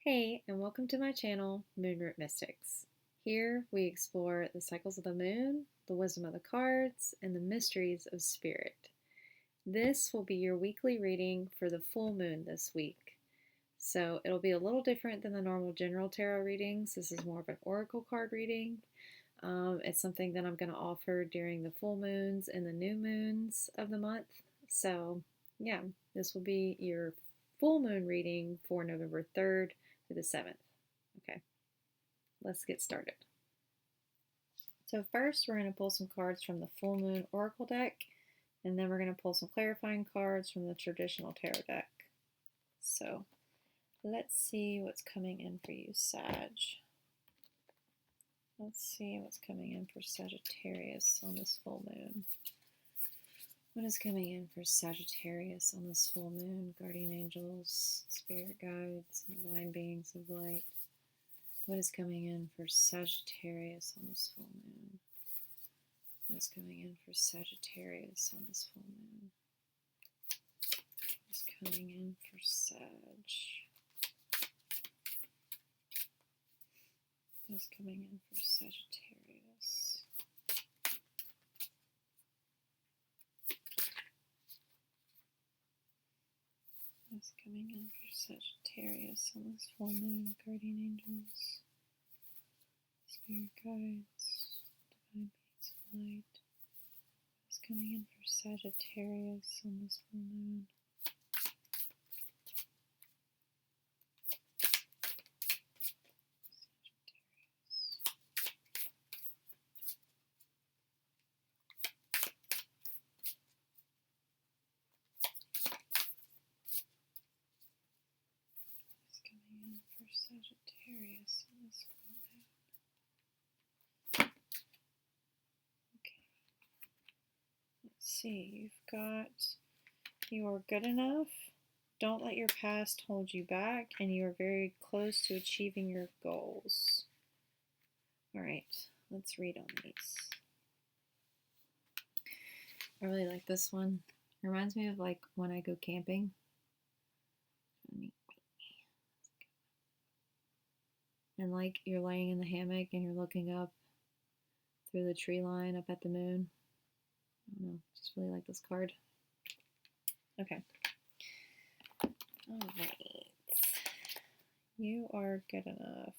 Hey, and welcome to my channel, Moonroot Mystics. Here we explore the cycles of the moon, the wisdom of the cards, and the mysteries of spirit. This will be your weekly reading for the full moon this week. So it'll be a little different than the normal general tarot readings. This is more of an oracle card reading. It's something that I'm going to offer during the full moons and the new moons of the month. So, yeah, this will be your full moon reading for November 3rd to the 7th. Okay, let's get started. So first we're going to pull some cards from the full moon oracle deck, and then we're going to pull some clarifying cards from the traditional tarot deck. So let's see what's coming in for you, Sag. Let's see what's coming in for Sagittarius on this full moon. What is coming in for Sagittarius on this full moon? Guardian angels, spirit guides, divine beings of light. What is coming in for Sagittarius on this full moon? What is coming in for Sagittarius on this full moon? What is coming in for Sag? What is coming in for Sagittarius? What's coming in for Sagittarius on this full moon? Guardian angels, spirit guides, divine beings of light. What's coming in for Sagittarius on this full moon? Sagittarius on this full moon. Okay. Let's see. You've got you are good enough. Don't let your past hold you back, and you are very close to achieving your goals. All right, let's read on these. I really like this one. It reminds me of like when I go camping. And like you're laying in the hammock and you're looking up through the tree line up at the moon. I don't know, just really like this card. Okay. All right. You are good enough.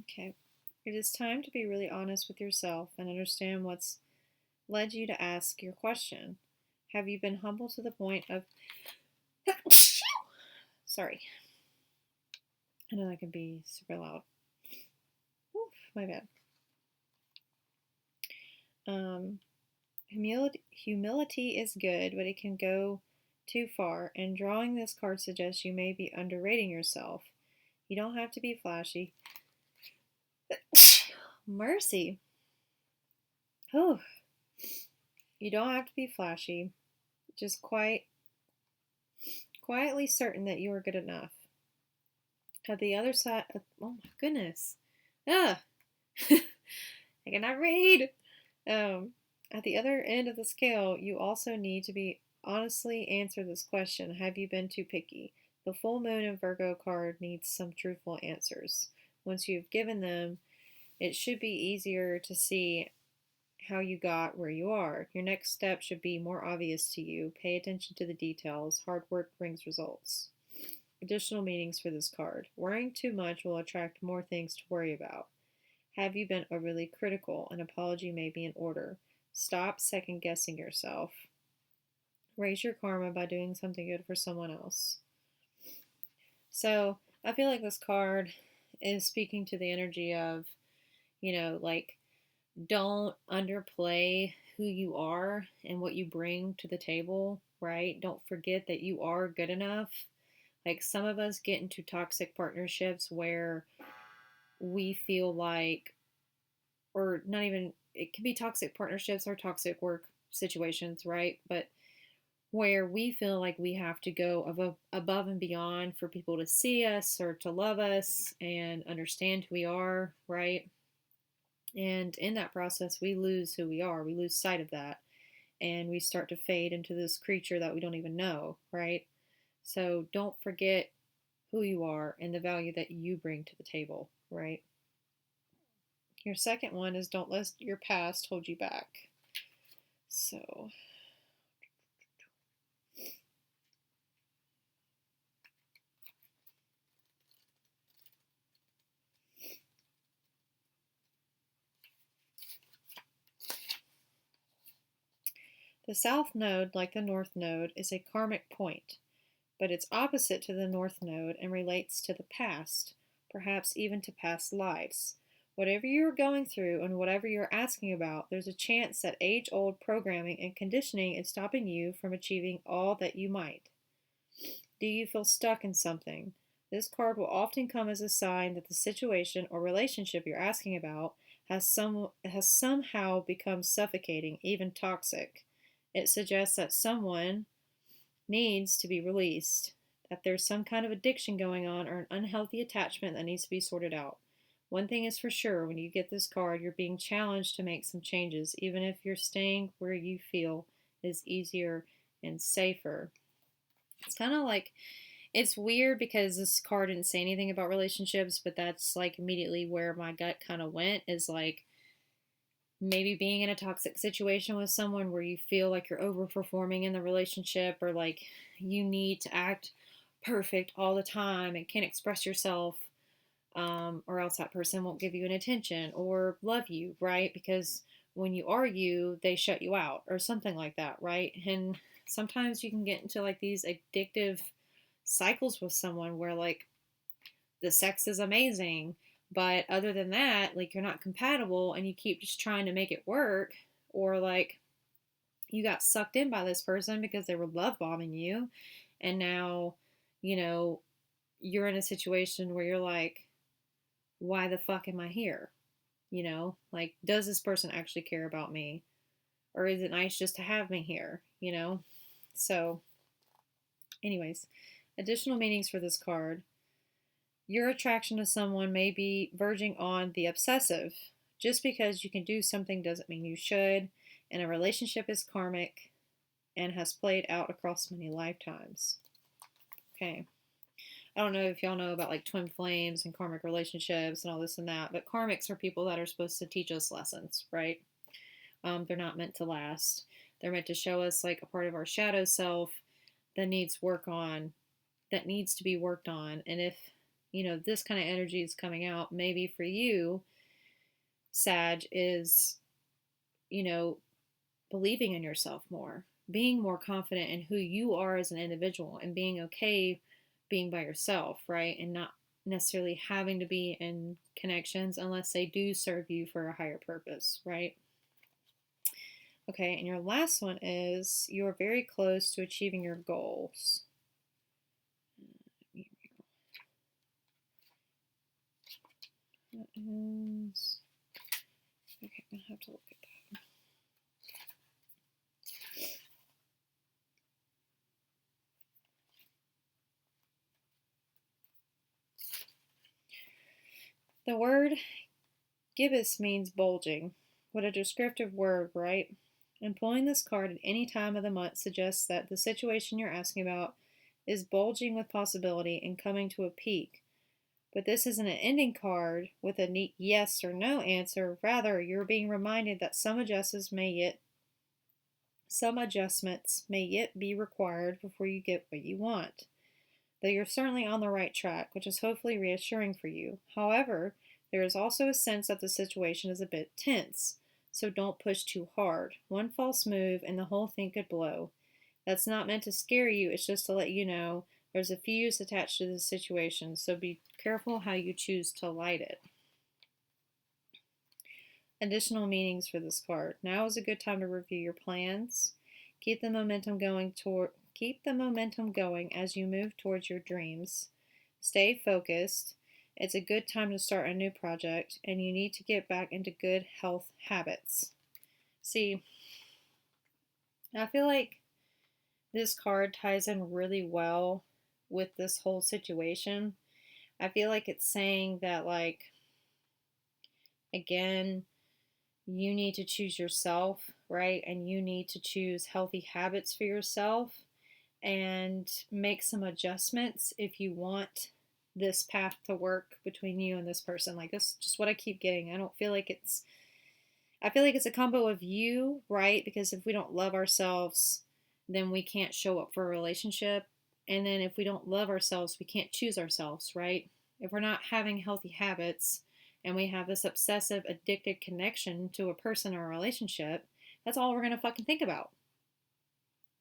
Okay. It is time to be really honest with yourself and understand what's led you to ask your question. Have you been humble to the point of... Sorry. I know that can be super loud. Oof, my bad. Humility is good, but it can go too far, and drawing this card suggests you may be underrating yourself. You don't have to be flashy. Mercy. Oh. You don't have to be flashy. Just quietly certain that you are good enough. At the other side, oh my goodness. Ah. I cannot read. At the other end of the scale, you also need to be honestly answer this question. Have you been too picky? The full moon and Virgo card needs some truthful answers. Once you've given them, it should be easier to see how you got where you are. Your next step should be more obvious to you. Pay attention to the details. Hard work brings results. Additional meanings for this card. Worrying too much will attract more things to worry about. Have you been overly critical? An apology may be in order. Stop second guessing yourself. Raise your karma by doing something good for someone else. So I feel like this card is speaking to the energy of, like, don't underplay who you are and what you bring to the table, right? Don't forget that you are good enough. Like, some of us get into toxic partnerships where we feel like, or not even, it can be toxic partnerships or toxic work situations, right? But where we feel like we have to go above and beyond for people to see us or to love us and understand who we are, right? And in that process, we lose who we are. We lose sight of that. And we start to fade into this creature that we don't even know, right? So don't forget who you are and the value that you bring to the table, right? Your second one is don't let your past hold you back. So the south node, like the north node, is a karmic point, but it's opposite to the north node and relates to the past, perhaps even to past lives. Whatever you're going through and whatever you're asking about, there's a chance that age old programming and conditioning is stopping you from achieving all that you might. Do you feel stuck in something? This card will often come as a sign that the situation or relationship you're asking about has somehow become suffocating, even toxic. It suggests that someone needs to be released, that there's some kind of addiction going on or an unhealthy attachment that needs to be sorted out. One thing is for sure, when you get this card, you're being challenged to make some changes, even if you're staying where you feel is easier and safer. It's kind of like, it's weird because this card didn't say anything about relationships, but that's like immediately where my gut kind of went, is like maybe being in a toxic situation with someone where you feel like you're overperforming in the relationship, or like you need to act perfect all the time and can't express yourself, or else that person won't give you an attention or love you, right? Because when you are you, they shut you out or something like that, right? And sometimes you can get into like these addictive cycles with someone where like the sex is amazing, but other than that, like you're not compatible and you keep just trying to make it work, or like you got sucked in by this person because they were love bombing you, and now, you know, you're in a situation where you're like, why the fuck am I here? You know, like, does this person actually care about me? Or is it nice just to have me here? You know? So, anyways, additional meanings for this card. Your attraction to someone may be verging on the obsessive. Just because you can do something doesn't mean you should, and a relationship is karmic and has played out across many lifetimes. Okay. I don't know if y'all know about like twin flames and karmic relationships and all this and that, but karmics are people that are supposed to teach us lessons, right? They're not meant to last. They're meant to show us like a part of our shadow self that needs work on, that needs to be worked on. And if, you know, this kind of energy is coming out, maybe for you, Sag, is, you know, believing in yourself more, being more confident in who you are as an individual, and being okay being by yourself, right? And not necessarily having to be in connections unless they do serve you for a higher purpose, right? Okay, and your last one is you're very close to achieving your goals. That is, okay, I'm gonna have to look at that. The word gibbous means bulging. What a descriptive word, right? And pulling this card at any time of the month suggests that the situation you're asking about is bulging with possibility and coming to a peak. But this isn't an ending card with a neat yes or no answer. Rather, you're being reminded that some adjustments may yet be required before you get what you want. Though you're certainly on the right track, which is hopefully reassuring for you. However, there is also a sense that the situation is a bit tense, so don't push too hard. One false move and the whole thing could blow. That's not meant to scare you, it's just to let you know there's a fuse attached to the situation, so be careful how you choose to light it. Additional meanings for this card. Now is a good time to review your plans. Keep the momentum going as you move towards your dreams. Stay focused. It's a good time to start a new project, and you need to get back into good health habits. See, I feel like this card ties in really well with this whole situation. I feel like it's saying that, like, again, you need to choose yourself, right? And you need to choose healthy habits for yourself and make some adjustments if you want this path to work between you and this person. Like, this is just what I keep getting. I feel like it's a combo of you, right? Because if we don't love ourselves, then we can't show up for a relationship. And then if we don't love ourselves, we can't choose ourselves, right? If we're not having healthy habits and we have this obsessive, addicted connection to a person or a relationship, that's all we're going to fucking think about.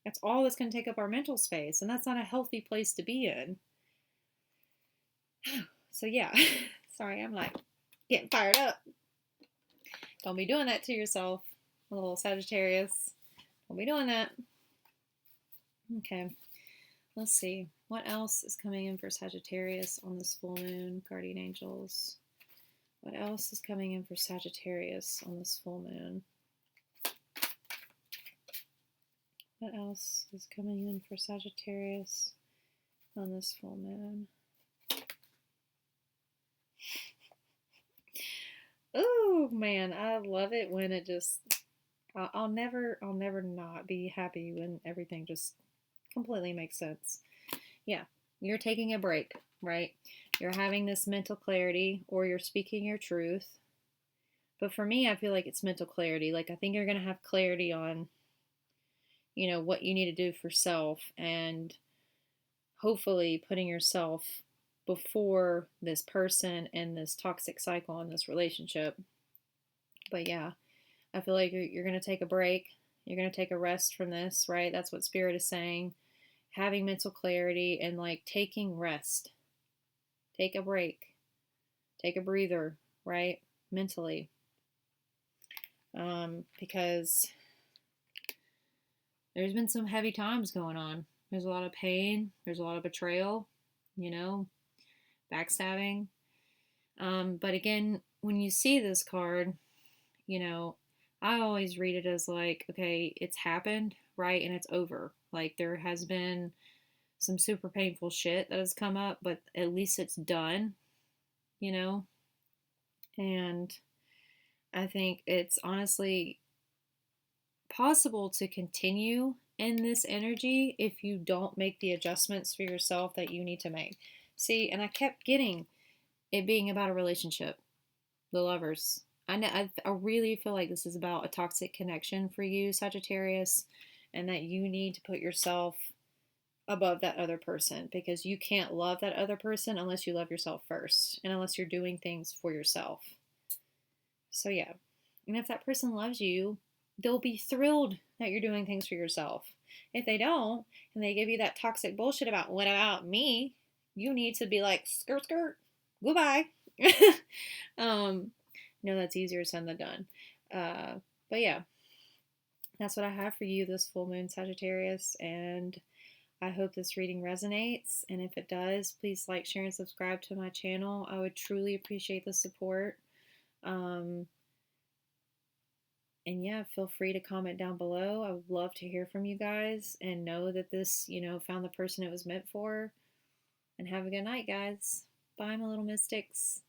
That's all that's going to take up our mental space. And that's not a healthy place to be in. So, yeah. Sorry, I'm like getting fired up. Don't be doing that to yourself, little Sagittarius. Don't be doing that. Okay, let's see. What else is coming in for Sagittarius on this full moon, guardian angels? What else is coming in for Sagittarius on this full moon? What else is coming in for Sagittarius on this full moon? Oh man, I love it when it just I'll never not be happy when everything just completely makes sense. Yeah, you're taking a break, right? You're having this mental clarity or you're speaking your truth. But for me, I feel like it's mental clarity. Like, I think you're going to have clarity on, what you need to do for self and hopefully putting yourself before this person and this toxic cycle in this relationship. But yeah, I feel like you're going to take a break. You're going to take a rest from this, right? That's what Spirit is saying. Having mental clarity and like taking rest. Take a break. Take a breather, right? Mentally. Because there's been some heavy times going on. There's a lot of pain. There's a lot of betrayal, backstabbing. But again, when you see this card, I always read it as like, okay, it's happened, right? And it's over. Like, there has been some super painful shit that has come up, but at least it's done, And I think it's honestly possible to continue in this energy if you don't make the adjustments for yourself that you need to make. See, and I kept getting it being about a relationship, the lovers. I really feel like this is about a toxic connection for you, Sagittarius, and that you need to put yourself above that other person because you can't love that other person unless you love yourself first and unless you're doing things for yourself. So, yeah. And if that person loves you, they'll be thrilled that you're doing things for yourself. If they don't, and they give you that toxic bullshit about what about me, you need to be like, skirt, skirt, goodbye. That's easier said than done. But yeah, that's what I have for you this full moon, Sagittarius. And I hope this reading resonates. And if it does, please like, share, and subscribe to my channel. I would truly appreciate the support. And yeah, feel free to comment down below. I would love to hear from you guys and know that this, found the person it was meant for. And have a good night, guys. Bye, my little mystics.